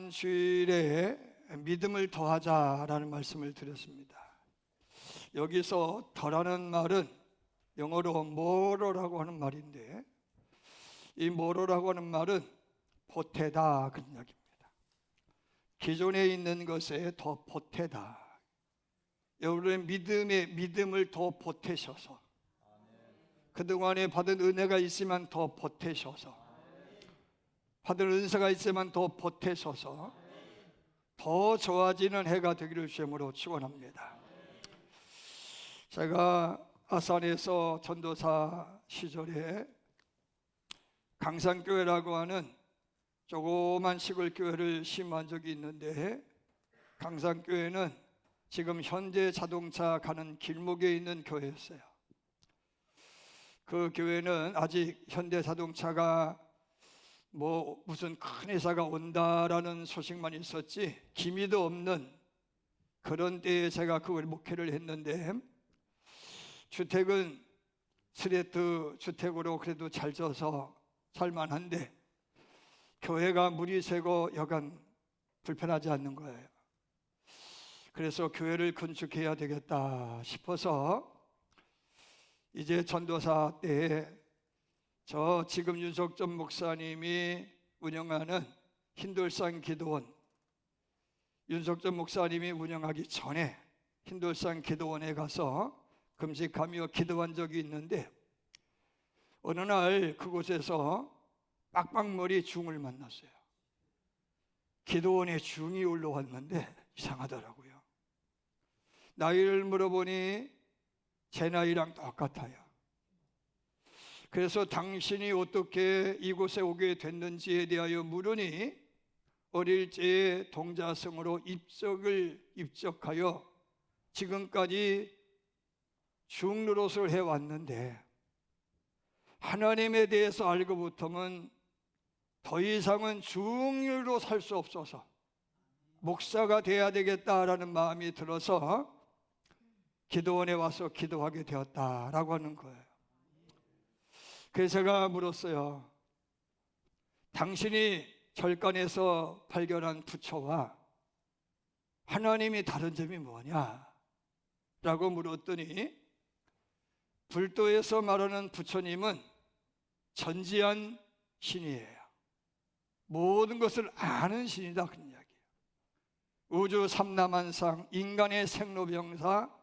지난 주일에 믿음을 더하자라는 말씀을 드렸습니다. 여기서 더라는 말은 영어로 more라고 하는 말인데, 이 more라고 하는 말은 보태다 그런 이야기입니다. 기존에 있는 것에 더 보태다. 여러분의 믿음을 더 보태셔서, 그동안에 받은 은혜가 있으면 더 보태셔서, 받은 은사가 있으면 더 보태셔서 더 좋아지는 해가 되기를 주님으로 축원합니다. 제가 아산에서 전도사 시절에 강산교회라고 하는 조그만 시골 교회를 심한 적이 있는데, 강산교회는 지금 현대자동차 가는 길목에 있는 교회였어요. 그 교회는 아직 현대자동차가 무슨 큰 회사가 온다라는 소식만 있었지 기미도 없는 그런 때에 제가 그걸 목회를 했는데, 주택은 스레트 주택으로 그래도 잘 져서 살만한데 교회가 물이 새고 여간 불편하지 않는 거예요. 그래서 교회를 건축해야 되겠다 싶어서 이제 전도사 때에 저 지금 윤석전 목사님이 운영하는 흰돌산 기도원, 윤석전 목사님이 운영하기 전에 흰돌산 기도원에 가서 금식하며 기도한 적이 있는데, 어느 날 그곳에서 빡빡머리 중을 만났어요. 기도원에 중이 올라왔는데 이상하더라고요. 나이를 물어보니 제 나이랑 똑같아요. 그래서 당신이 어떻게 이곳에 오게 됐는지에 대하여 물으니, 어릴 적에 동자성으로 입적하여 지금까지 중노릇을 해왔는데 하나님에 대해서 알고부터는 더 이상은 중으로 살 수 없어서 목사가 돼야 되겠다라는 마음이 들어서 기도원에 와서 기도하게 되었다라고 하는 거예요. 그래서 제가 물었어요. 당신이 절간에서 발견한 부처와 하나님이 다른 점이 뭐냐? 라고 물었더니, 불도에서 말하는 부처님은 전지한 신이에요. 모든 것을 아는 신이다 그런 이야기예요. 우주 삼라만상, 인간의 생로병사,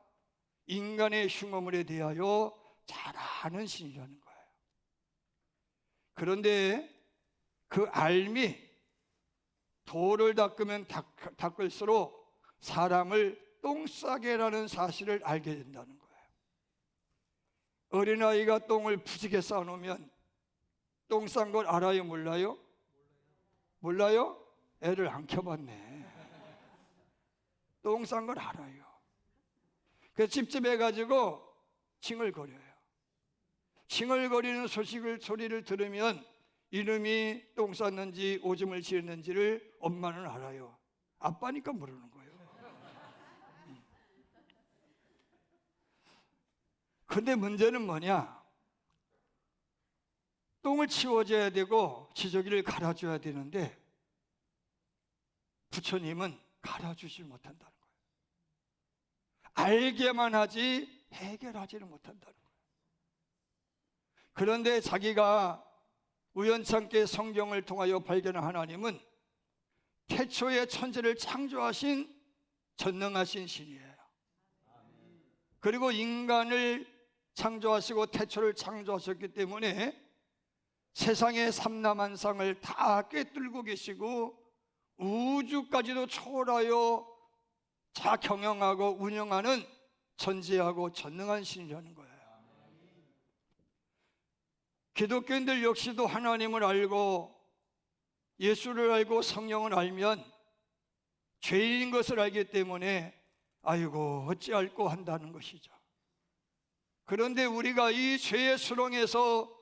인간의 흉어물에 대하여 잘 아는 신이라는 거예요. 그런데 그 알미, 돌을 닦으면 닦을수록 사람을 똥 싸게 하는 사실을 알게 된다는 거예요. 어린아이가 똥을 푸지게 싸놓으면 똥 싼 걸 알아요, 몰라요? 몰라요? 애를 안 켜봤네. 똥 싼 걸 알아요. 그래서 찝찝해가지고 칭얼거려요. 칭얼거리는 소리를 들으면 이놈이 똥 쌌는지 오줌을 지었는지를 엄마는 알아요. 아빠니까 모르는 거예요. 근데 문제는 뭐냐? 똥을 치워줘야 되고 지저귀를 갈아줘야 되는데 부처님은 갈아주지 못한다는 거예요. 알게만 하지 해결하지는 못한다는 거예요. 그런데 자기가 우연찮게 성경을 통하여 발견한 하나님은 태초에 천지를 창조하신 전능하신 신이에요. 그리고 인간을 창조하시고 태초를 창조하셨기 때문에 세상의 삼라만상을 다 꿰뚫고 계시고 우주까지도 초월하여 다 경영하고 운영하는 전지하고 전능한 신이라는 거예요. 기독교인들 역시도 하나님을 알고 예수를 알고 성령을 알면 죄인인 것을 알기 때문에 아이고 어찌할꼬 한다는 것이죠. 그런데 우리가 이 죄의 수렁에서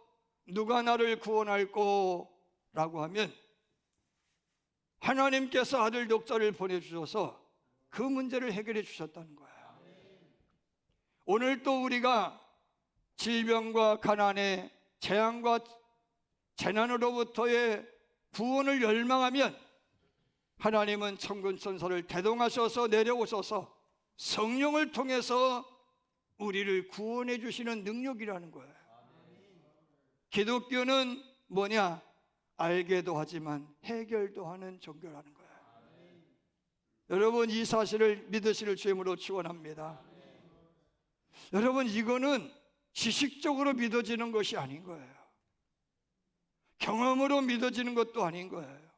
누가 나를 구원할꼬 라고 하면 하나님께서 아들 독자를 보내주셔서 그 문제를 해결해 주셨다는 거예요. 오늘 또 우리가 질병과 가난에 재앙과 재난으로부터의 구원을 열망하면 하나님은 천군 천사를 대동하셔서 내려오셔서 성령을 통해서 우리를 구원해 주시는 능력이라는 거예요. 기독교는 뭐냐? 알게도 하지만 해결도 하는 종교라는 거예요. 여러분, 이 사실을 믿으시를 주임으로 축원합니다. 여러분, 이거는 지식적으로 믿어지는 것이 아닌 거예요. 경험으로 믿어지는 것도 아닌 거예요.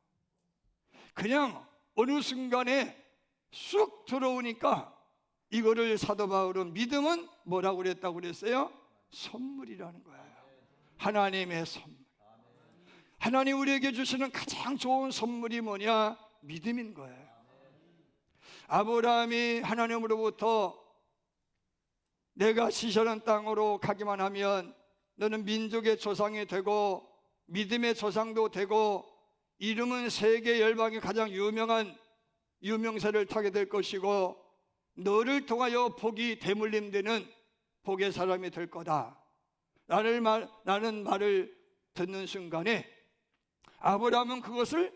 그냥 어느 순간에 쑥 들어오니까 이거를 사도 바울은 믿음은 뭐라고 그랬다고 그랬어요? 선물이라는 거예요. 하나님의 선물. 하나님 우리에게 주시는 가장 좋은 선물이 뭐냐? 믿음인 거예요. 아브라함이 하나님으로부터 내가 시절한 땅으로 가기만 하면 너는 민족의 조상이 되고 믿음의 조상도 되고 이름은 세계 열방의 가장 유명한 유명세를 타게 될 것이고 너를 통하여 복이 대물림되는 복의 사람이 될 거다 라는 말을 듣는 순간에 아브라함은 그것을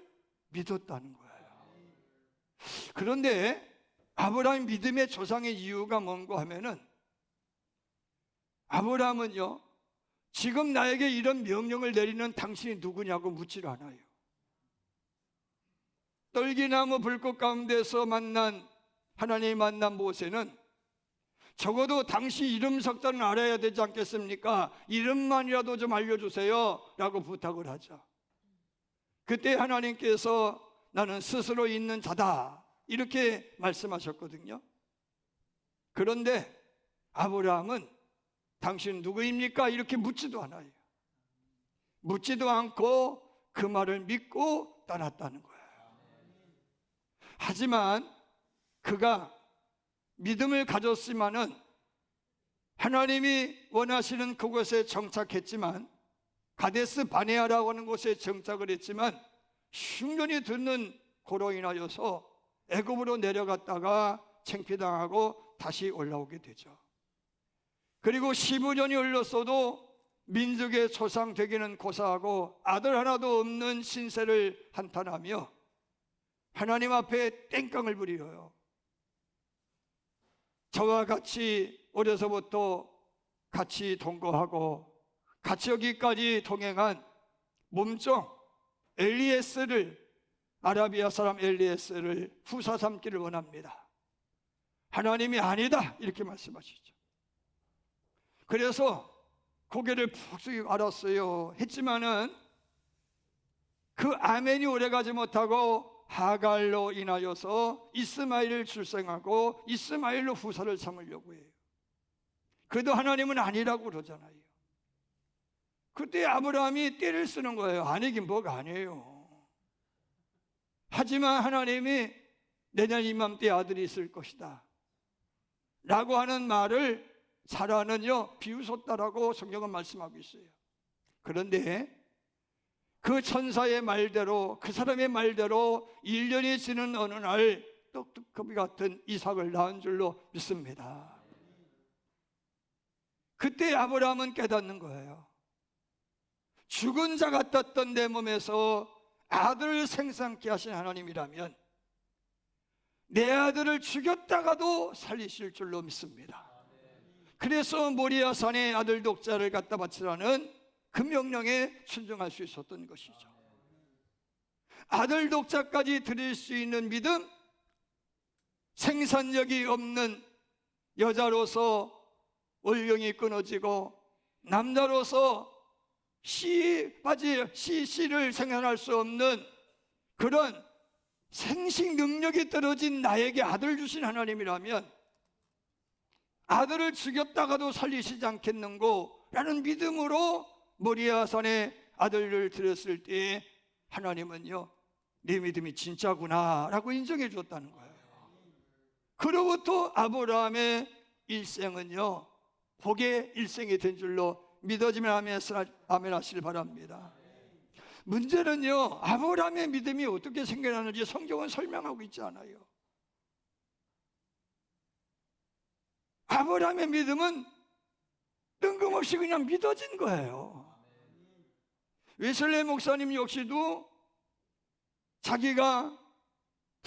믿었다는 거예요. 그런데 아브라함 믿음의 조상의 이유가 뭔가 하면은 아브라함은요, 지금 나에게 이런 명령을 내리는 당신이 누구냐고 묻질 않아요. 떨기나무 불꽃 가운데서 하나님이 만난 모세는 적어도 당신 이름 석자는 알아야 되지 않겠습니까? 이름만이라도 좀 알려주세요 라고 부탁을 하죠. 그때 하나님께서 나는 스스로 있는 자다 이렇게 말씀하셨거든요. 그런데 아브라함은 당신 누구입니까? 이렇게 묻지도 않아요. 묻지도 않고 그 말을 믿고 떠났다는 거예요. 하지만 그가 믿음을 가졌지만은 하나님이 원하시는 그곳에 정착했지만 가데스 바네아라고 하는 곳에 정착을 했지만 흉년이 드는 고로 인하여서 애굽으로 내려갔다가 창피당하고 다시 올라오게 되죠. 그리고 15년이 흘렀어도 민족의 조상 되기는 고사하고 아들 하나도 없는 신세를 한탄하며 하나님 앞에 땡깡을 부려요. 저와 같이 어려서부터 같이 동거하고 같이 여기까지 동행한 몸종 아라비아 사람 엘리에스를 후사 삼기를 원합니다. 하나님이 아니다 이렇게 말씀하시죠. 그래서 고개를 푹 숙이고 알았어요 했지만은 그 아멘이 오래가지 못하고 하갈로 인하여서 이스마엘을 출생하고 이스마엘로 후사를 삼으려고 해요. 그래도 하나님은 아니라고 그러잖아요. 그때 아브라함이 떼를 쓰는 거예요. 아니긴 뭐가 아니에요. 하지만 하나님이 내년 이맘때 아들이 있을 것이다 라고 하는 말을 사라는요 비웃었다라고 성경은 말씀하고 있어요. 그런데 그 천사의 말대로 그 사람의 말대로 1년이 지는 어느 날 떡두꺼비 같은 이삭을 낳은 줄로 믿습니다. 그때 아브라함은 깨닫는 거예요. 죽은 자 같았던 내 몸에서 아들을 생산케 하신 하나님이라면 내 아들을 죽였다가도 살리실 줄로 믿습니다. 그래서 모리아산에 아들 독자를 갖다 바치라는 그 명령에 순종할 수 있었던 것이죠. 아들 독자까지 드릴 수 있는 믿음, 생산력이 없는 여자로서 월경이 끊어지고 남자로서 씨를 생산할 수 없는 그런 생식 능력이 떨어진 나에게 아들 주신 하나님이라면 아들을 죽였다가도 살리시지 않겠는고 라는 믿음으로 모리아산에 아들을 드렸을 때에 하나님은요 내 믿음이 진짜구나 라고 인정해 줬다는 거예요. 그로부터 아브라함의 일생은요 복의 일생이 된 줄로 믿어지면 아멘 하시길 바랍니다. 문제는요 아브라함의 믿음이 어떻게 생겨나는지 성경은 설명하고 있지 않아요. 아브라함의 믿음은 뜬금없이 그냥 믿어진 거예요. 웨슬레 목사님 역시도 자기가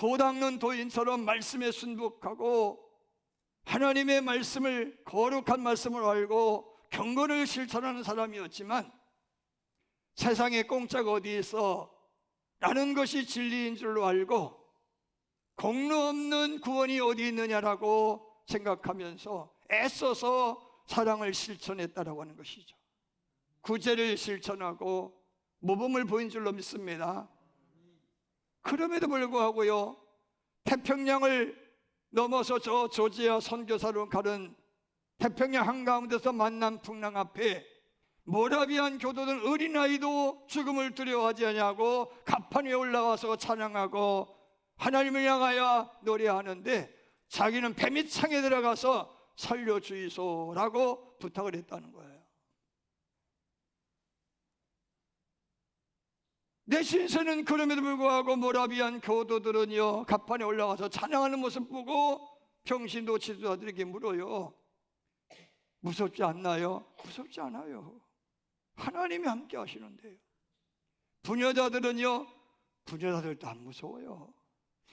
도 닦는 도인처럼 말씀에 순복하고 하나님의 말씀을, 거룩한 말씀을 알고 경건을 실천하는 사람이었지만 세상에 공짜가 어디 있어? 라는 것이 진리인 줄로 알고 공로 없는 구원이 어디 있느냐라고 생각하면서 애써서 사랑을 실천했다라고 하는 것이죠. 구제를 실천하고 모범을 보인 줄로 믿습니다. 그럼에도 불구하고요, 태평양을 넘어서 저 조지아 선교사로 가는 태평양 한가운데서 만난 풍랑 앞에 모라비안 교도들 어린아이도 죽음을 두려워하지 않냐고 가판 위에 올라와서 찬양하고 하나님을 향하여 노래하는데 자기는 뱀이창에 들어가서 살려주이소라고 부탁을 했다는 거예요. 내 신세는 그럼에도 불구하고 모라비안 교도들은요, 가판에 올라와서 찬양하는 모습 보고 평신도 지도자들에게 물어요. 무섭지 않나요? 무섭지 않아요. 하나님이 함께 하시는데요. 부녀자들은요, 부녀자들도 안 무서워요.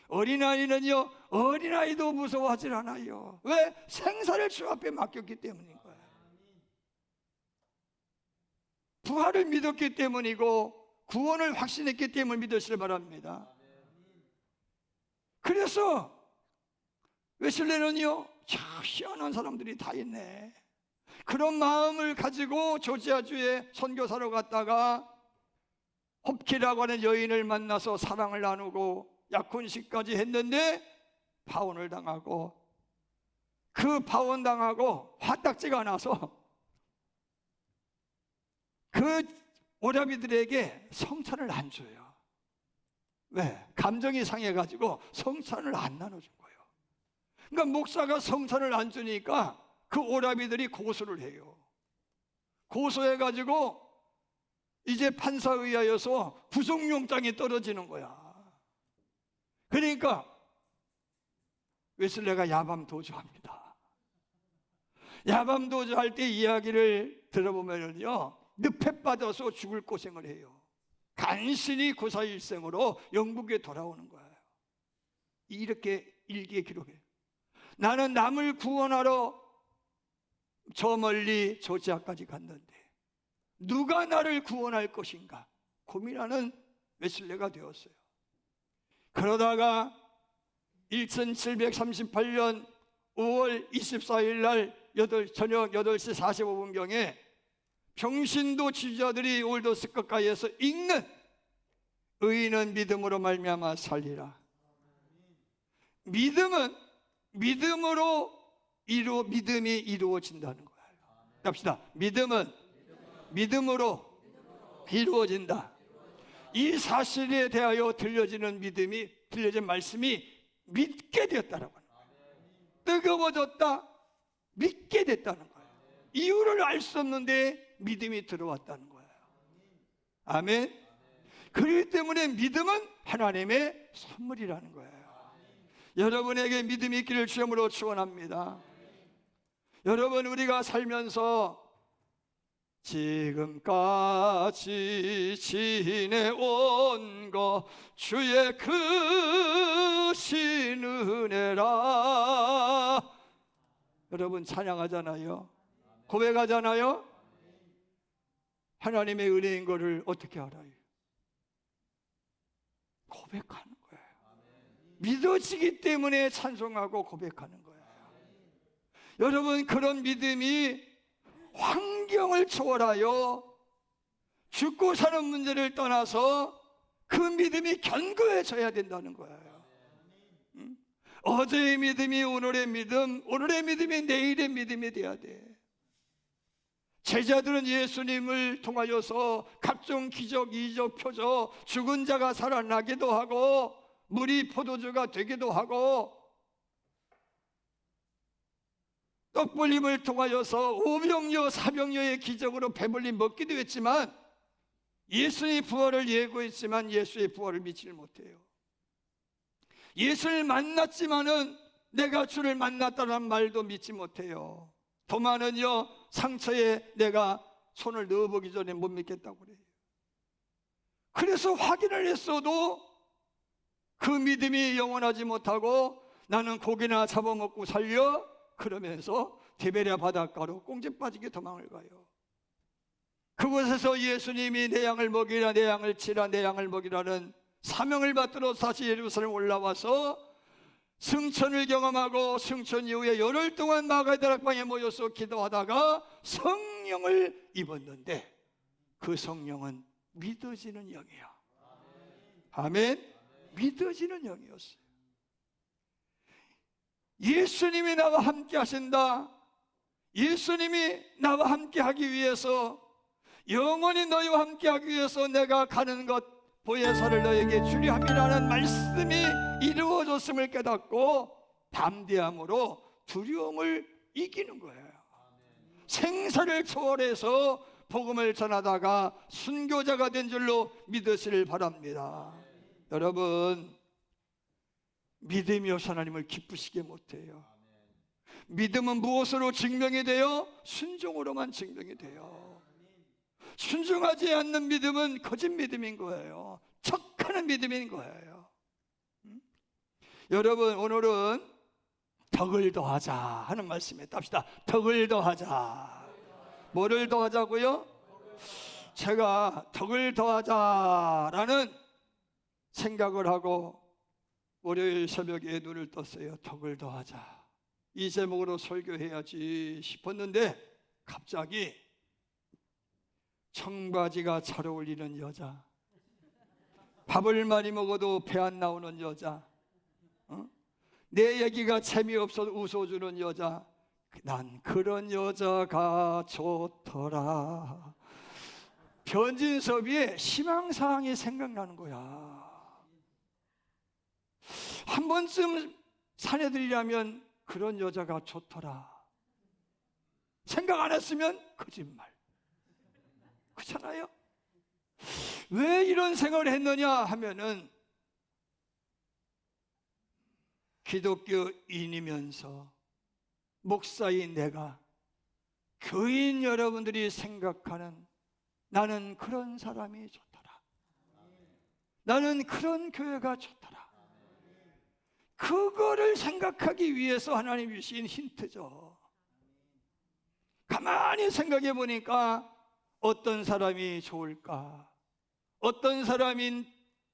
어린아이는요, 어린아이도 무서워하지 않아요. 왜? 생사를 주 앞에 맡겼기 때문인 거예요. 부활을 믿었기 때문이고 구원을 확신했기 때문에 믿으시길 바랍니다. 그래서 웨슬레는요, 참 희한한 사람들이 다 있네, 그런 마음을 가지고 조지아주에 선교사로 갔다가 홉키라고 하는 여인을 만나서 사랑을 나누고 약혼식까지 했는데 파혼을 당하고, 그 파혼 당하고 화딱지가 나서 그 오라비들에게 성찬을 안 줘요. 왜? 감정이 상해가지고 성찬을 안 나눠준 거예요. 그러니까 목사가 성찬을 안 주니까 그 오라비들이 고소를 해요. 고소해가지고 이제 판사에 의하여서 구속영장이 떨어지는 거야. 그러니까 웨슬레가 야밤도주합니다. 야밤도주할 때 이야기를 들어보면요, 늪에 빠져서 죽을 고생을 해요. 간신히 구사일생으로 영국에 돌아오는 거예요. 이렇게 일기에 기록해요. 나는 남을 구원하러 저 멀리 조지아까지 갔는데 누가 나를 구원할 것인가 고민하는 웨슬레가 되었어요. 그러다가 1738년 5월 24일 날 저녁 8시 45분경에 평신도 지도자들이 올더스 가까이에서 읽는 의인은 믿음으로 말미암아 살리라. 믿음은 믿음으로 믿음이 이루어진다는 거예요. 합시다. 믿음은 믿음으로 이루어진다. 이 사실에 대하여 들려진 말씀이 믿게 되었다라고 합니다. 뜨거워졌다, 믿게 됐다는 거예요. 이유를 알 수 없는데 믿음이 들어왔다는 거예요. 아멘. 그렇기 때문에 믿음은 하나님의 선물이라는 거예요. 여러분에게 믿음이 있기를 주님으로 축원합니다. 여러분, 우리가 살면서 지금까지 지내온 것 주의 크신 은혜라. 여러분 찬양하잖아요. 고백하잖아요. 하나님의 은혜인 것을 어떻게 알아요? 고백하는 거예요. 믿어지기 때문에 찬송하고 고백하는 거예요. 여러분, 그런 믿음이 환경을 초월하여 죽고 사는 문제를 떠나서 그 믿음이 견고해져야 된다는 거예요. 어제의 믿음이 오늘의 믿음, 오늘의 믿음이 내일의 믿음이 돼야 돼. 제자들은 예수님을 통하여서 각종 기적, 이적, 표적, 죽은 자가 살아나기도 하고 물이 포도주가 되기도 하고 떡불림을 통하여서 오병여, 사병여의 기적으로 배불리 먹기도 했지만 예수의 부활을 예고했지만 예수의 부활을 믿지를 못해요. 예수를 만났지만은 내가 주를 만났다는 말도 믿지 못해요. 도마는요, 상처에 내가 손을 넣어보기 전에 못 믿겠다고 그래요. 그래서 확인을 했어도 그 믿음이 영원하지 못하고 나는 고기나 잡아먹고 살려 그러면서 디베랴 바닷가로 꽁지 빠지게 도망을 가요. 그곳에서 예수님이 내 양을 먹이라, 내 양을 치라, 내 양을 먹이라는 사명을 받들어 다시 예루살렘 올라와서 승천을 경험하고 승천 이후에 열흘 동안 마가다락방에 모여서 기도하다가 성령을 입었는데 그 성령은 믿어지는 영이야. 아멘. 믿어지는 영이었어요. 예수님이 나와 함께 하신다. 예수님이 나와 함께 하기 위해서, 영원히 너희와 함께 하기 위해서 내가 가는 것 보혜사를 너에게 주리함이라는 말씀이 이루어졌음을 깨닫고 담대함으로 두려움을 이기는 거예요. 생사를 초월해서 복음을 전하다가 순교자가 된 줄로 믿으시길 바랍니다. 여러분, 믿음이 없이 하나님을 기쁘시게 못해요. 믿음은 무엇으로 증명이 돼요? 순종으로만 증명이 돼요. 순종하지 않는 믿음은 거짓 믿음인 거예요. 척하는 믿음인 거예요. 여러분, 오늘은 덕을 더하자 하는 말씀에 답시다. 덕을 더하자. 뭐를 더하자고요? 제가 덕을 더하자라는 생각을 하고 월요일 새벽에 눈을 떴어요. 덕을 더하자. 이 제목으로 설교해야지 싶었는데 갑자기 청바지가 잘 어울리는 여자, 밥을 많이 먹어도 배 안 나오는 여자, 내 얘기가 재미없어도 웃어주는 여자, 난 그런 여자가 좋더라. 변진섭이의 희망사항이 생각나는 거야. 한 번쯤 사내들이라면 그런 여자가 좋더라 생각 안 했으면 거짓말. 그렇잖아요? 왜 이런 생각을 했느냐 하면은 기독교인이면서 목사인 내가, 교인 여러분들이 생각하는 나는 그런 사람이 좋더라, 나는 그런 교회가 좋더라, 그거를 생각하기 위해서 하나님 주신 힌트죠. 가만히 생각해 보니까 어떤 사람이 좋을까? 어떤 사람인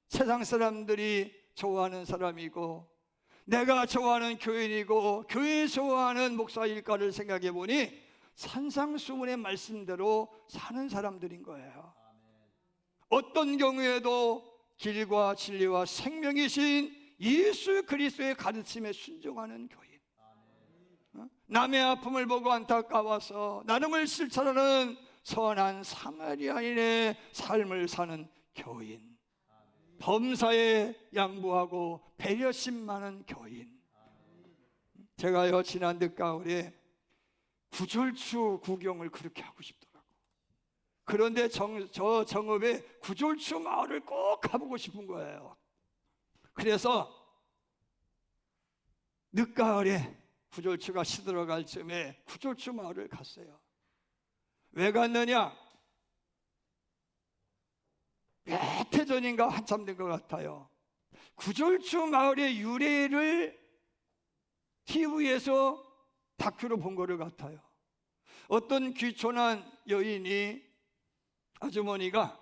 세상 사람들이 좋아하는 사람이고 내가 좋아하는 교인이고 교인이 좋아하는 목사일까를 생각해 보니 산상수훈의 말씀대로 사는 사람들인 거예요. 어떤 경우에도 길과 진리와 생명이신 예수 그리스도의 가르침에 순종하는 교인, 남의 아픔을 보고 안타까워서 나눔을 실천하는 선한 사마리아인의 삶을 사는 교인, 범사에 양보하고 배려심 많은 교인. 제가요 지난 늦가을에 구졸추 구경을 그렇게 하고 싶더라고. 그런데 저 정읍에 구졸추 마을을 꼭 가보고 싶은 거예요. 그래서 늦가을에 구졸추가 시들어갈 즈음에 구졸추 마을을 갔어요. 왜 갔느냐? 몇 해 전인가 한참 된 것 같아요. 구졸추 마을의 유래를 TV에서 다큐로 본 거를 같아요. 어떤 귀촌한 여인이, 아주머니가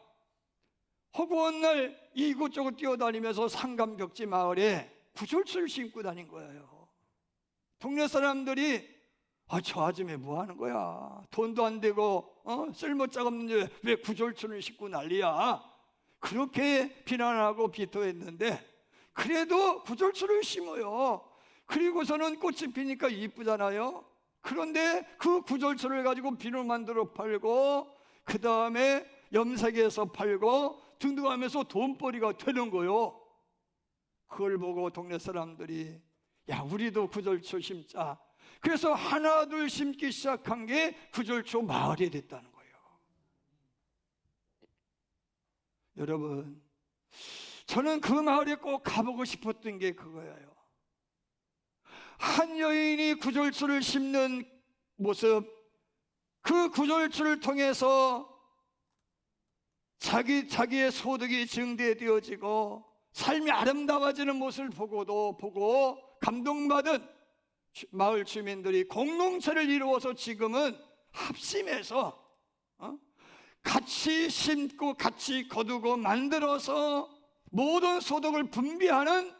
허구한 날 이곳저곳 뛰어다니면서 상감벽지 마을에 구졸추를 신고 다닌 거예요. 동네 사람들이 저 아줌마 뭐 하는 거야? 돈도 안 되고 쓸모짝 없는데 왜 구졸추를 신고 난리야? 그렇게 비난하고 비토했는데 그래도 구졸추를 심어요. 그리고서는 꽃이 피니까 이쁘잖아요. 그런데 그 구졸추를 가지고 비누 만들어 팔고 그 다음에 염색해서 팔고 등등하면서 돈벌이가 되는 거요. 그걸 보고 동네 사람들이 야, 우리도 구졸추 심자. 그래서 하나 둘 심기 시작한 게 구졸추 마을이 됐다는 거예요. 여러분, 저는 그 마을에 꼭 가보고 싶었던 게 그거예요. 한 여인이 구졸추를 심는 모습, 그 구졸추를 통해서 자기의 소득이 증대되어지고 삶이 아름다워지는 모습을 보고 감동받은 마을 주민들이 공동체를 이루어서 지금은 합심해서 같이 심고 같이 거두고 만들어서 모든 소득을 분배하는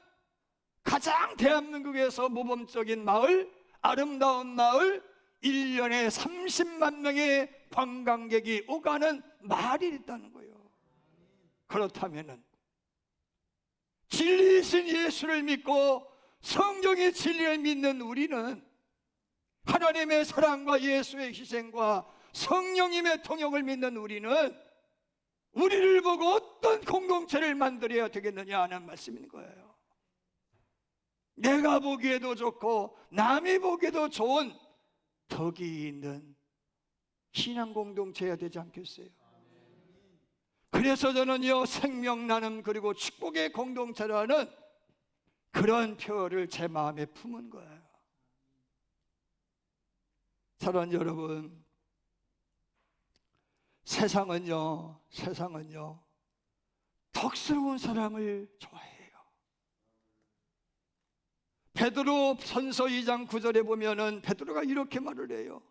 가장 대한민국에서 모범적인 마을, 아름다운 마을, 1년에 30만 명의 관광객이 오가는 마을이 있다는 거예요. 그렇다면은 진리이신 예수를 믿고 성경의 진리를 믿는 우리는 하나님의 사랑과 예수의 희생과 성령님의 통역을 믿는 우리는 우리를 보고 어떤 공동체를 만들어야 되겠느냐 하는 말씀인 거예요. 내가 보기에도 좋고 남이 보기에도 좋은 덕이 있는 신앙 공동체여야 되지 않겠어요? 그래서 저는요, 생명 나눔 그리고 축복의 공동체라는 그런 표현을 제 마음에 품은 거예요. 사랑하는 여러분, 세상은요 덕스러운 사람을 좋아해요. 베드로 전서 2장 9절에 보면은 베드로가 이렇게 말을 해요.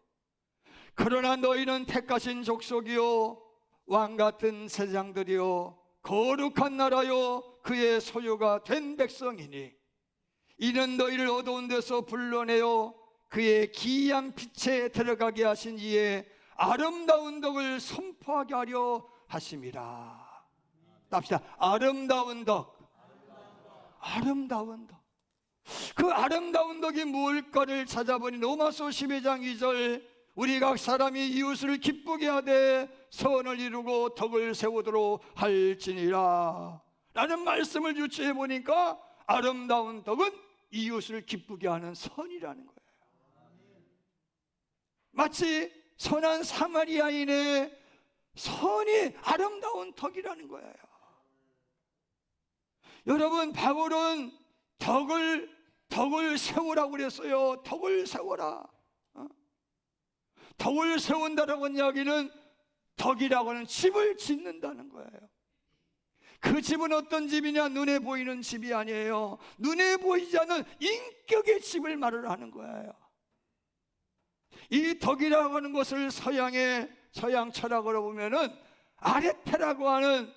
그러나 너희는 택하신 족속이요 왕같은 세상들이요 거룩한 나라요 그의 소유가 된 백성이니 이는 너희를 어두운 데서 불러내어 그의 기이한 빛에 들어가게 하신 이의 아름다운 덕을 선포하게 하려 하심이라. 답시다. 아름다운 덕. 아름다운 덕. 그 아름다운 덕이 무엇일까를 찾아보니 로마서 12장 2절 우리 각 사람이 이웃을 기쁘게 하되 선을 이루고 덕을 세우도록 할지니라 라는 말씀을 유추해 보니까 아름다운 덕은 이웃을 기쁘게 하는 선이라는 거예요. 마치 선한 사마리아인의 선이 아름다운 덕이라는 거예요. 여러분, 바울은 덕을 세우라고 그랬어요. 덕을 세워라. 덕을 세운다라고 하는 이야기는 덕이라고 하는 집을 짓는다는 거예요. 그 집은 어떤 집이냐? 눈에 보이는 집이 아니에요. 눈에 보이지 않는 인격의 집을 말을 하는 거예요. 이 덕이라고 하는 것을 서양 철학으로 보면은 아레테라고 하는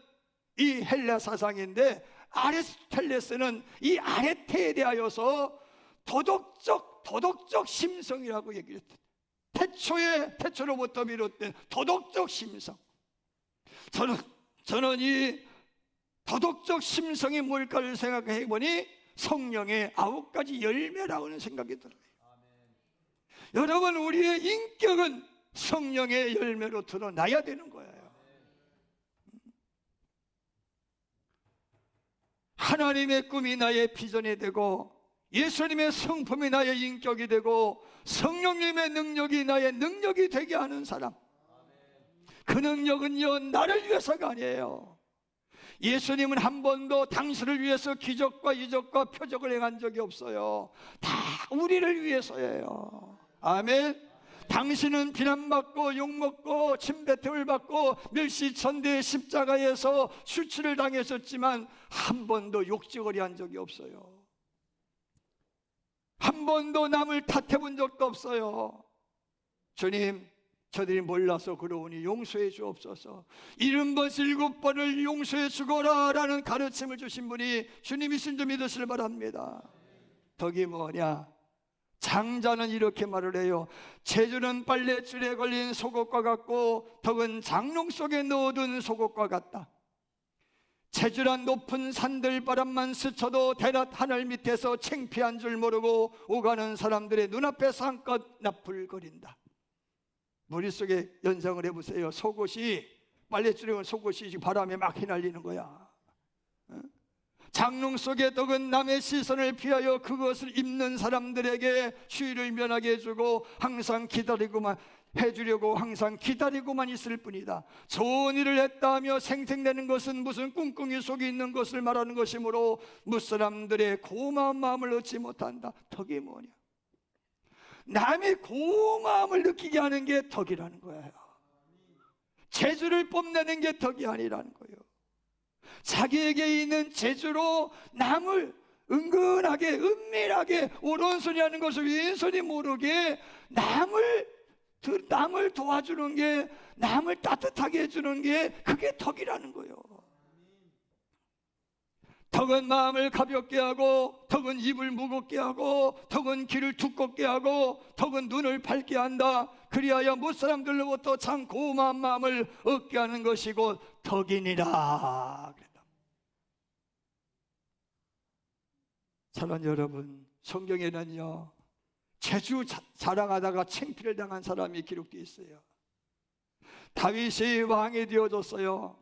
이 헬라 사상인데, 아리스토텔레스는 이 아레테에 대하여서 도덕적 심성이라고 얘기를 했다. 태초로부터 비롯된 도덕적 심성. 저는 이 도덕적 심성이 뭘까를 생각해 보니 성령의 9가지 열매라고 하는 생각이 들어요. 여러분, 우리의 인격은 성령의 열매로 드러나야 되는 거예요. 하나님의 꿈이 나의 비전이 되고 예수님의 성품이 나의 인격이 되고 성령님의 능력이 나의 능력이 되게 하는 사람, 그 능력은요 나를 위해서가 아니에요. 예수님은 한 번도 당신을 위해서 기적과 이적과 표적을 행한 적이 없어요. 다 우리를 위해서예요. 아멘. 당신은 비난받고 욕먹고 침뱉음을 받고 멸시천대의 십자가에서 수치를 당했었지만 한 번도 욕지거리 한 적이 없어요. 한 번도 남을 탓해본 적도 없어요. 주님, 저들이 몰라서 그러오니 용서해 주옵소서. 70번 7번을 용서해 주거라 라는 가르침을 주신 분이 주님이신 줄 믿으시길 바랍니다. 덕이 뭐냐? 장자는 이렇게 말을 해요. 재주는 빨래줄에 걸린 속옷과 같고 덕은 장롱 속에 넣어둔 속옷과 같다. 재주란 높은 산들 바람만 스쳐도 대낮 하늘 밑에서 창피한 줄 모르고 오가는 사람들의 눈앞에서 한껏 나풀거린다. 머릿속에 연상을 해보세요. 속옷이, 빨래줄에 온 속옷이 바람에 막 휘날리는 거야. 장롱 속의 덕은 남의 시선을 피하여 그것을 입는 사람들에게 추위를 면하게 해주고 항상 기다리고만 해주려고 항상 기다리고만 있을 뿐이다. 좋은 일을 했다 하며 생생내는 것은 무슨 꿍꿍이 속에 있는 것을 말하는 것이므로 무사람들의 고마운 마음을 얻지 못한다. 덕이 뭐냐? 남의 고마움을 느끼게 하는 게 덕이라는 거예요. 재주를 뽐내는 게 덕이 아니라는 거예요. 자기에게 있는 재주로 남을 은근하게 은밀하게 오른손이 하는 것을 왼손이 모르게 남을 도와주는 게, 남을 따뜻하게 해주는 게 그게 덕이라는 거예요. 덕은 마음을 가볍게 하고, 덕은 입을 무겁게 하고, 덕은 귀를 두껍게 하고, 덕은 눈을 밝게 한다. 그리하여 못 사람들로부터 참 고마운 마음을 얻게 하는 것이고 덕이니라. 사랑하는 여러분, 성경에는요 재주 자랑하다가 창피를 당한 사람이 기록되어 있어요. 다윗이 왕이 되어졌어요.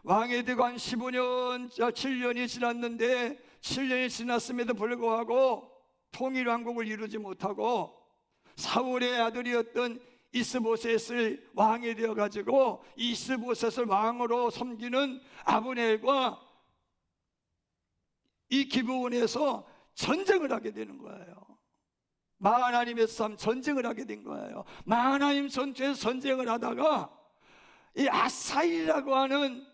왕이 되고 한 15년, 7년이 지났는데 7년이 지났음에도 불구하고 통일왕국을 이루지 못하고 사울의 아들이었던 이스보셋을 왕이 되어가지고 이스보셋을 왕으로 섬기는 아브넬과 이 기브온에서 전쟁을 하게 되는 거예요. 마하나님의 싸움, 전쟁을 하게 된 거예요. 마하나님 전투에서 전쟁을 하다가 이 아사일이라고 하는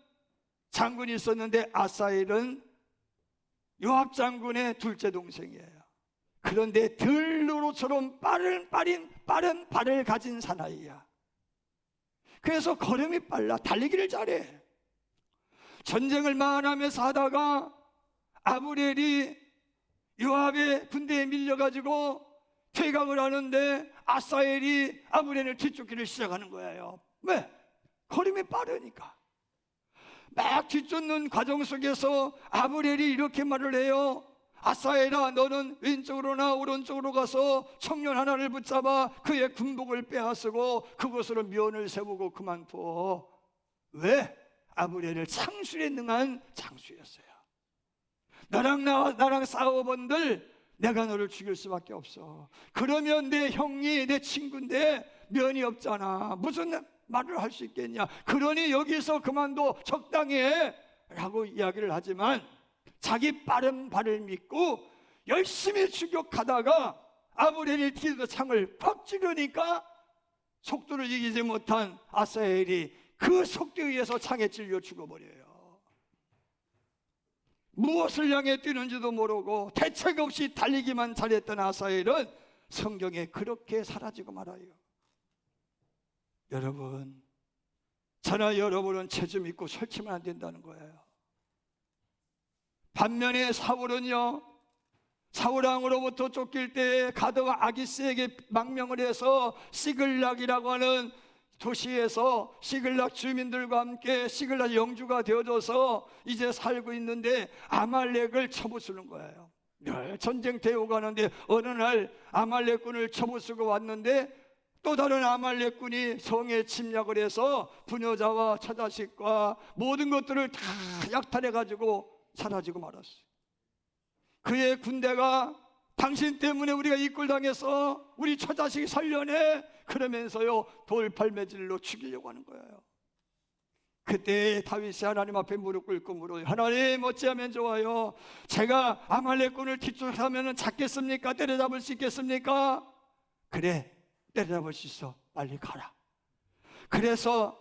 장군이 있었는데, 아사일은 요압 장군의 둘째 동생이에요. 그런데 들로로처럼 빠른 발을 가진 사나이야. 그래서 걸음이 빨라, 달리기를 잘해. 전쟁을 마하나면서 하다가 아브넬이 요압의 군대에 밀려가지고 퇴각을 하는데 아사엘이 아브넬을 뒤쫓기를 시작하는 거예요. 왜? 걸음이 빠르니까. 막 뒤쫓는 과정 속에서 아브넬이 이렇게 말을 해요. 아사엘아, 너는 왼쪽으로나 오른쪽으로 가서 청년 하나를 붙잡아 그의 군복을 빼앗고 그곳으로 면을 세우고 그만둬. 왜? 아브넬을 창술에 능한 장수였어요. 나랑 싸워본들 내가 너를 죽일 수밖에 없어. 그러면 내 형이 내 친구인데 면이 없잖아. 무슨 말을 할 수 있겠냐. 그러니 여기서 그만둬, 적당히 해 라고 이야기를 하지만 자기 빠른 발을 믿고 열심히 추격하다가 아브넬이 뒤에서 창을 팍 찌르니까 속도를 이기지 못한 아사엘이 그 속도에 의해서 창에 찔려 죽어버려요. 무엇을 향해 뛰는지도 모르고 대책 없이 달리기만 잘했던 아사엘은 성경에 그렇게 사라지고 말아요. 여러분, 저나 여러분은 재주 믿고 설치면 안 된다는 거예요. 반면에 사울은요, 사울왕으로부터 쫓길 때 가드와 아기스에게 망명을 해서 시글락이라고 하는 도시에서 시글락 주민들과 함께 시글락 영주가 되어져서 이제 살고 있는데 아말렉을 쳐부수는 거예요. 전쟁터에 오가는데 어느 날 아말렉군을 쳐부수고 왔는데 또 다른 아말렉군이 성에 침략을 해서 부녀자와 처자식과 모든 것들을 다 약탈해가지고 사라지고 말았어요. 그의 군대가 당신 때문에 우리가 이끌당해서 우리 처자식이 살려내, 그러면서요 돌팔매질로 죽이려고 하는 거예요. 그때 다윗이 하나님 앞에 무릎 꿇고 물어요. 하나님, 어찌하면 좋아요? 제가 아말렉군을 뒤쫓아가면 잡겠습니까? 때려잡을 수 있겠습니까? 그래, 때려잡을 수 있어. 빨리 가라. 그래서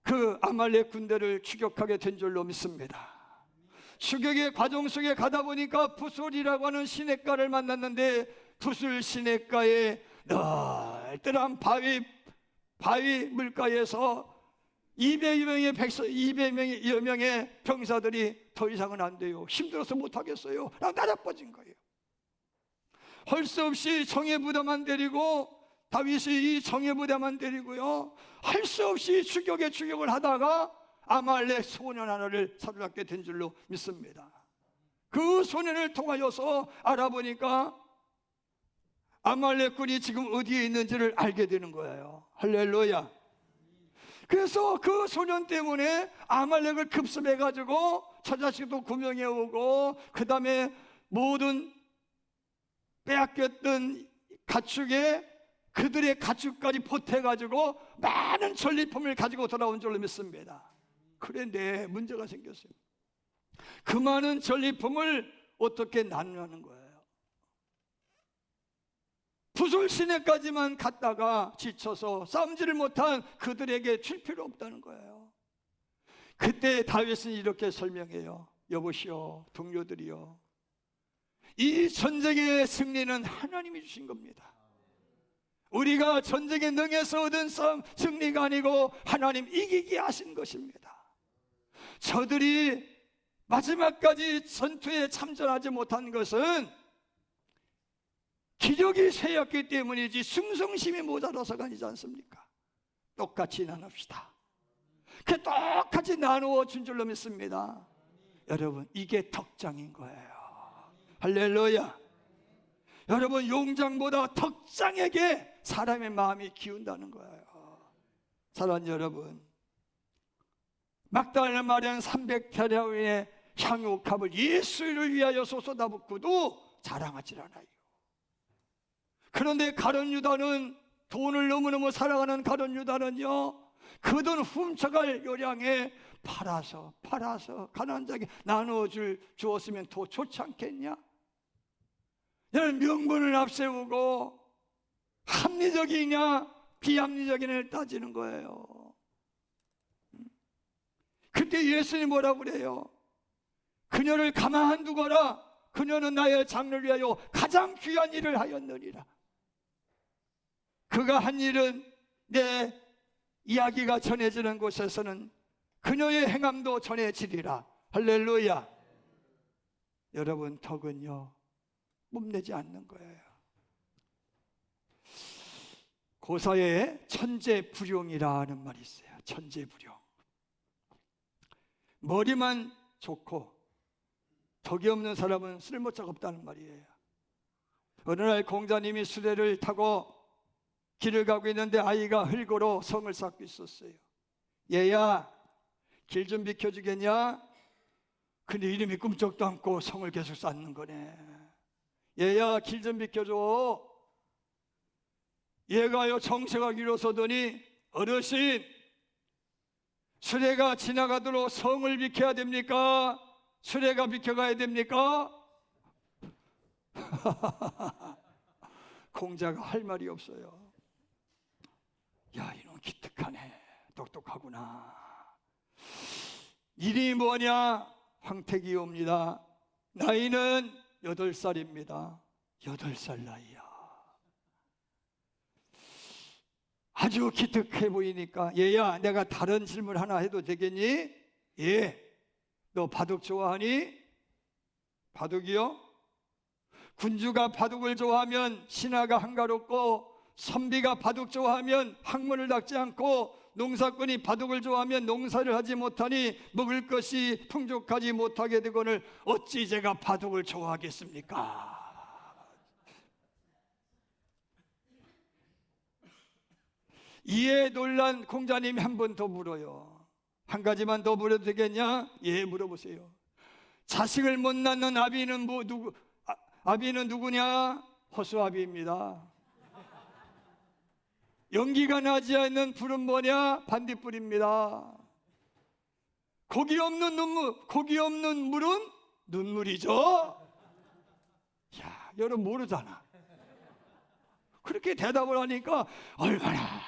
그 아말렉 군대를 추격하게 된 줄로 믿습니다. 추격의 과정 속에 가다 보니까 부솔이라고 하는 시냇가를 만났는데 부솔 시냇가에 넓더란 바위 물가에서 200여 명의 병사들이 더 이상은 안 돼요. 힘들어서 못하겠어요. 라고 나자빠진 거예요. 할 수 없이 정예부대만 데리고, 다윗이 이 정예부대만 데리고요, 할 수 없이 추격을 하다가 아말렉 소년 하나를 사로잡게 된 줄로 믿습니다. 그 소년을 통하여서 알아보니까 아말렉군이 지금 어디에 있는지를 알게 되는 거예요. 할렐루야. 그래서 그 소년 때문에 아말렉을 급습해가지고 처자식도 구명해 오고, 그 다음에 모든 빼앗겼던 가축에 그들의 가축까지 보태가지고 많은 전리품을 가지고 돌아온 줄로 믿습니다. 그런데 문제가 생겼어요. 그 많은 전리품을 어떻게 나누냐는 거예요. 부솔 시내까지만 갔다가 지쳐서 싸움지를 못한 그들에게 줄 필요 없다는 거예요. 그때 다윗은 이렇게 설명해요. 여보시오, 동료들이요, 이 전쟁의 승리는 하나님이 주신 겁니다. 우리가 전쟁에 능해서 얻은 승리가 아니고 하나님 이기게 하신 것입니다. 저들이 마지막까지 전투에 참전하지 못한 것은 기력이 쇠였기 때문이지 충성심이 모자라서가 아니지 않습니까? 똑같이 나눕시다. 그 똑같이 나누어 준 줄로 믿습니다. 여러분, 이게 덕장인 거예요. 할렐루야. 여러분, 용장보다 덕장에게 사람의 마음이 기운다는 거예요. 사랑하는 여러분, 막달라 마리아는 300데나리온의 향유값을 예수를 위하여 쏟아붓고도 자랑하지 않아요. 그런데 가룟 유다는, 돈을 너무너무 사랑하는 가룟 유다는요, 그 돈 훔쳐갈 요량에 팔아서 가난한 자에게 주었으면 더 좋지 않겠냐? 이런 명분을 앞세우고 합리적이냐 비합리적이냐를 따지는 거예요. 그때 예수님이 뭐라고 그래요? 그녀를 가만두거라. 그녀는 나의 장래를 위하여 가장 귀한 일을 하였느니라. 그가 한 일은 내 이야기가 전해지는 곳에서는 그녀의 행함도 전해지리라. 할렐루야. 여러분, 덕은요, 뽐내지 않는 거예요. 고사에 천재불용이라는 말이 있어요. 천재불용. 머리만 좋고 덕이 없는 사람은 쓸모자가 없다는 말이에요. 어느 날 공자님이 수레를 타고 길을 가고 있는데 아이가 흘고로 성을 쌓고 있었어요. 얘야, 길 좀 비켜주겠냐? 근데 이름이 꿈쩍도 않고 성을 계속 쌓는 거네. 얘야, 길 좀 비켜줘. 얘가요, 정체가 일어서더니, 어르신, 수레가 지나가도록 성을 비켜야 됩니까? 수레가 비켜가야 됩니까? 공자가 할 말이 없어요. 야, 이놈 기특하네. 똑똑하구나. 이름이 뭐냐? 황태기호입니다. 나이는 8살입니다. 8살 나이야. 아주 기특해 보이니까, 얘야, 내가 다른 질문 하나 해도 되겠니? 예. 너 바둑 좋아하니? 바둑이요? 군주가 바둑을 좋아하면 신하가 한가롭고, 선비가 바둑 좋아하면 학문을 닦지 않고, 농사꾼이 바둑을 좋아하면 농사를 하지 못하니 먹을 것이 풍족하지 못하게 되거늘 어찌 제가 바둑을 좋아하겠습니까? 이에 놀란 공자님이 한 번 더 물어요. 한 가지만 더 물어도 되겠냐? 예, 물어보세요. 자식을 못 낳는 아비는 아비는 누구냐? 허수아비입니다. 연기가 나지 않는 불은 뭐냐? 반딧불입니다. 고기 없는 물은 눈물이죠. 야, 여러분 모르잖아. 그렇게 대답을 하니까 얼마나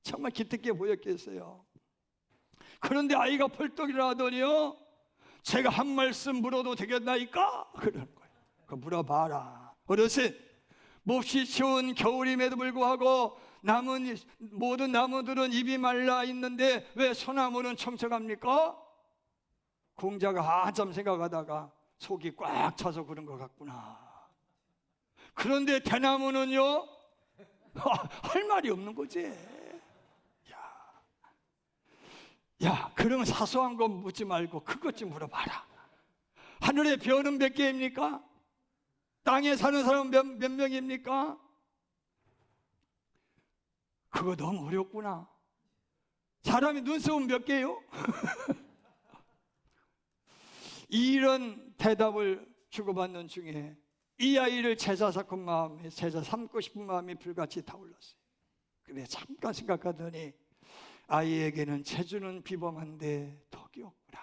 정말 기특해 보였겠어요. 그런데 아이가 펄떡 일어나더니요, 제가 한 말씀 물어도 되겠나이까? 그러는 거예요. 그 물어봐라. 어르신, 몹시 추운 겨울임에도 불구하고 모든 나무들은 잎이 말라 있는데 왜 소나무는 청청합니까? 공자가 한참 생각하다가 속이 꽉 차서 그런 것 같구나. 그런데 대나무는요, 할 말이 없는 거지. 야, 그러면 사소한 거 묻지 말고 그것 좀 물어봐라. 하늘의 별은 몇 개입니까? 땅에 사는 사람은 몇 명입니까? 그거 너무 어렵구나. 사람이 눈썹은 몇 개요? 이런 대답을 주고받는 중에 이 아이를 제자 삼고 싶은 마음이 불같이 타올랐어요. 근데 잠깐 생각하더니 아이에게는 체주는 비범한데 덕이 없구나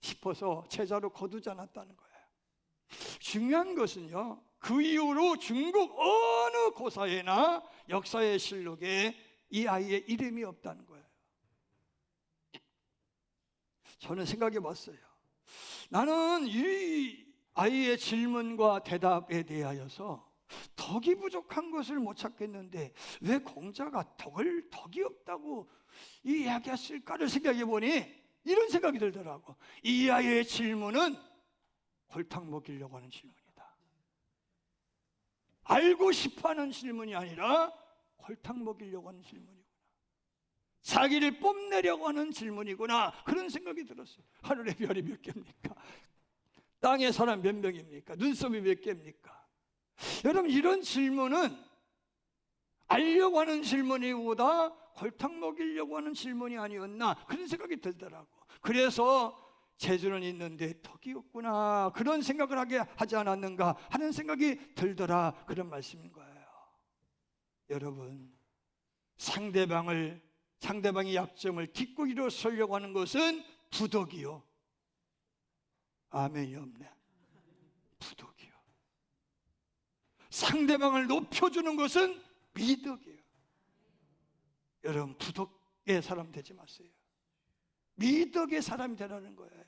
싶어서 제자로 거두지 않았다는 거예요. 중요한 것은요, 그 이후로 중국 어느 고사에나 역사의 실록에 이 아이의 이름이 없다는 거예요. 저는 생각해 봤어요. 나는 이 아이의 질문과 대답에 대하여서 덕이 부족한 것을 못 찾겠는데 왜 공자가 덕이 없다고 이야기했을까를 생각해 보니 이런 생각이 들더라고. 이 아이의 질문은 골탕 먹이려고 하는 질문이다. 알고 싶어하는 질문이 아니라 골탕 먹이려고 하는 질문이구나. 자기를 뽐내려고 하는 질문이구나. 그런 생각이 들었어요. 하늘의 별이 몇 개입니까? 땅의 사람 몇 명입니까? 눈썹이 몇 개입니까? 여러분, 이런 질문은 알려고 하는 질문이보다 골탕 먹이려고 하는 질문이 아니었나, 그런 생각이 들더라고. 그래서 재주는 있는데 덕이 없구나, 그런 생각을 하지 않았는가 하는 생각이 들더라, 그런 말씀인 거예요. 여러분, 상대방의 약점을 뒷구리로 설려고 하는 것은 부덕이요. 아멘이 없네. 부덕이요. 상대방을 높여주는 것은 미덕이에요. 여러분, 부덕의 사람 되지 마세요. 미덕의 사람이 되라는 거예요.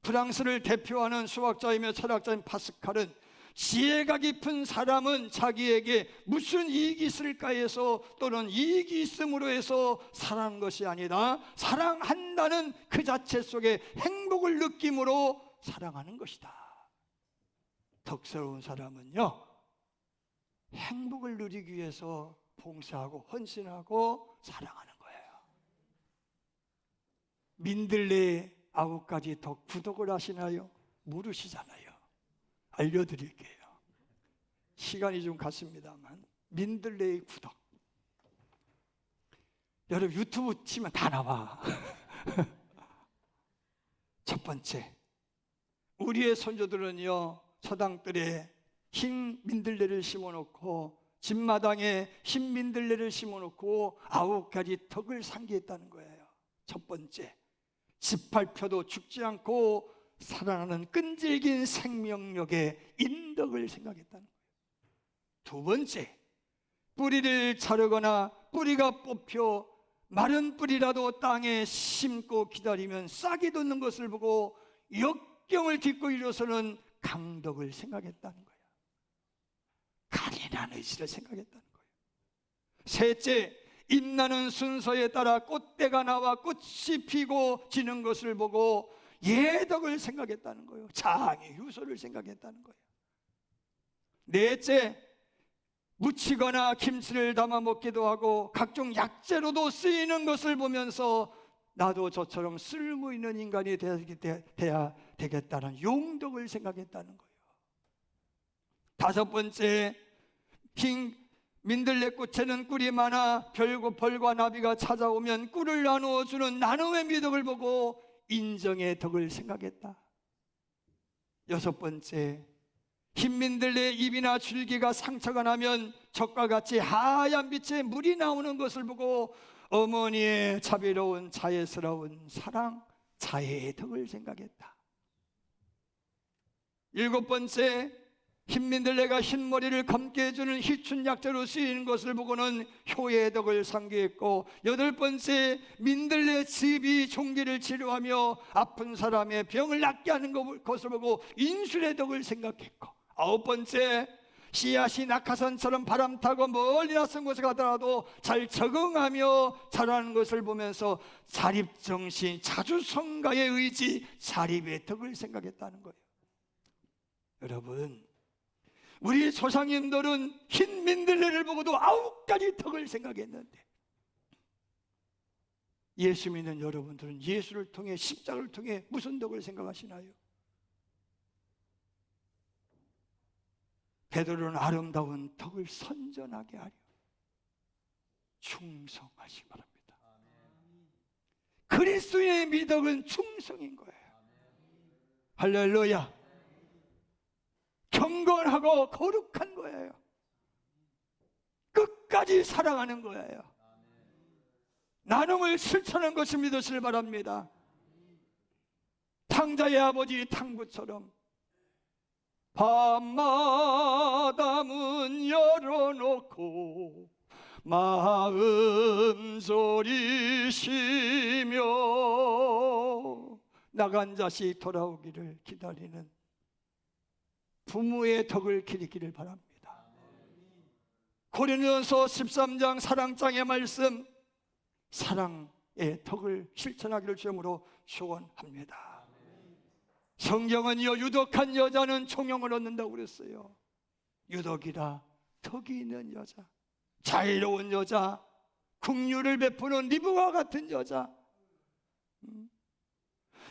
프랑스를 대표하는 수학자이며 철학자인 파스칼은 지혜가 깊은 사람은 자기에게 무슨 이익이 있을까 해서, 또는 이익이 있음으로 해서 사랑하는 것이 아니라 사랑한다는 그 자체 속에 행복을 느낌으로 사랑하는 것이다. 덕스러운 사람은요, 행복을 누리기 위해서 봉사하고 헌신하고 사랑하는 거예요. 민들레 9가지 덕 구독을 하시나요? 모르시잖아요. 알려드릴게요. 시간이 좀 갔습니다만, 민들레의 구독, 여러분 유튜브 치면 다 나와. 첫 번째, 우리의 선조들은요, 서당들에 흰 민들레를 심어놓고 집마당에 흰 민들레를 심어놓고 9가지 덕을 상기했다는 거예요. 첫 번째, 짓밟혀도 죽지 않고 살아나는 끈질긴 생명력의 인덕을 생각했다는 거예요. 두 번째, 뿌리를 자르거나 뿌리가 뽑혀 마른 뿌리라도 땅에 심고 기다리면 싹이 돋는 것을 보고 역경을 딛고 일어서는 강덕을 생각했다는 거예요. 강인한 의지를 생각했다는 거예요. 셋째, 임나는 순서에 따라 꽃대가 나와 꽃이 피고 지는 것을 보고 예덕을 생각했다는 거예요. 장의 유서를 생각했다는 거예요. 넷째, 무치거나 김치를 담아 먹기도 하고 각종 약재로도 쓰이는 것을 보면서 나도 저처럼 쓸모 있는 인간이 돼야 되겠다는 용덕을 생각했다는 거예요. 다섯 번째, 흰 민들레꽃에는 꿀이 많아 벌과 나비가 찾아오면 꿀을 나누어 주는 나눔의 미덕을 보고 인정의 덕을 생각했다. 여섯 번째, 흰 민들레의 잎이나 줄기가 상처가 나면 적과 같이 하얀 빛에 물이 나오는 것을 보고 어머니의 자비로운 자애스러운 사랑, 자애의 덕을 생각했다. 일곱 번째, 흰민들레가 흰머리를 검게 해주는 희춘 약재로 쓰이는 것을 보고는 효의 덕을 상기했고, 여덟 번째, 민들레 즙이 종기를 치료하며 아픈 사람의 병을 낫게 하는 것을 보고 인술의 덕을 생각했고, 아홉 번째, 씨앗이 낙하산처럼 바람 타고 멀리 낯선 곳에 가더라도 잘 적응하며 자라는 것을 보면서 자립정신, 자주성가의 의지, 자립의 덕을 생각했다는 거예요. 여러분, 우리 조상님들은 흰 민들레를 보고도 9가지 덕을 생각했는데, 예수 믿는 여러분들은 예수를 통해, 십자가를 통해 무슨 덕을 생각하시나요? 베드로는 아름다운 덕을 선전하게 하려 충성하시기 바랍니다. 그리스도의 미덕은 충성인 거예요. 할렐루야. 경건하고 거룩한 거예요. 끝까지 사랑하는 거예요. 나눔을 실천하는 것을 믿으시길 바랍니다. 탕자의 아버지 탕부처럼 밤마다 문 열어놓고 마음 졸이시며 나간 자식 돌아오기를 기다리는 부모의 덕을 기리기를 바랍니다. 고린도전서 13장 사랑장의 말씀, 사랑의 덕을 실천하기를 주님으로 축원합니다. 성경은요, 유독한 여자는 총명을 얻는다고 그랬어요. 유독이라 덕이 있는 여자, 자유로운 여자, 긍휼을 베푸는 리브와 같은 여자.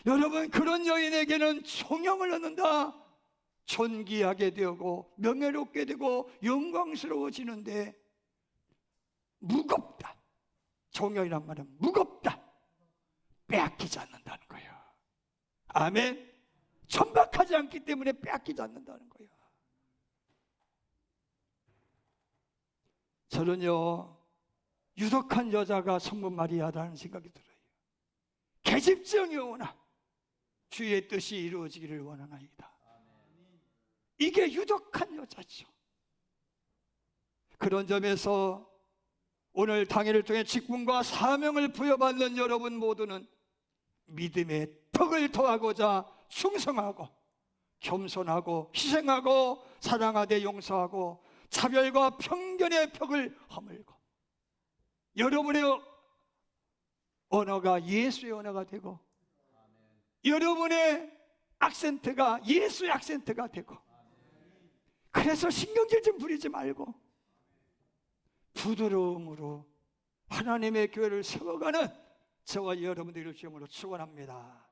여러분, 그런 여인에게는 총명을 얻는다. 존귀하게 되고 명예롭게 되고 영광스러워지는데 무겁다. 종명이란 말은 무겁다. 빼앗기지 않는다는 거예요. 아멘. 천박하지 않기 때문에 빼앗기지 않는다는 거예요. 저는요, 유독한 여자가 성모 마리아라는 생각이 들어요. 계집정이 오나 주의 뜻이 이루어지기를 원하나이다. 이게 유독한 여자죠. 그런 점에서 오늘 당회를 통해 직분과 사명을 부여받는 여러분 모두는 믿음의 덕을 더하고자 충성하고 겸손하고 희생하고 사랑하되 용서하고 차별과 편견의 벽을 허물고 여러분의 언어가 예수의 언어가 되고 여러분의 악센트가 예수의 악센트가 되고, 그래서 신경질 좀 부리지 말고 부드러움으로 하나님의 교회를 세워가는 저와 여러분들을 주님으로 축원합니다.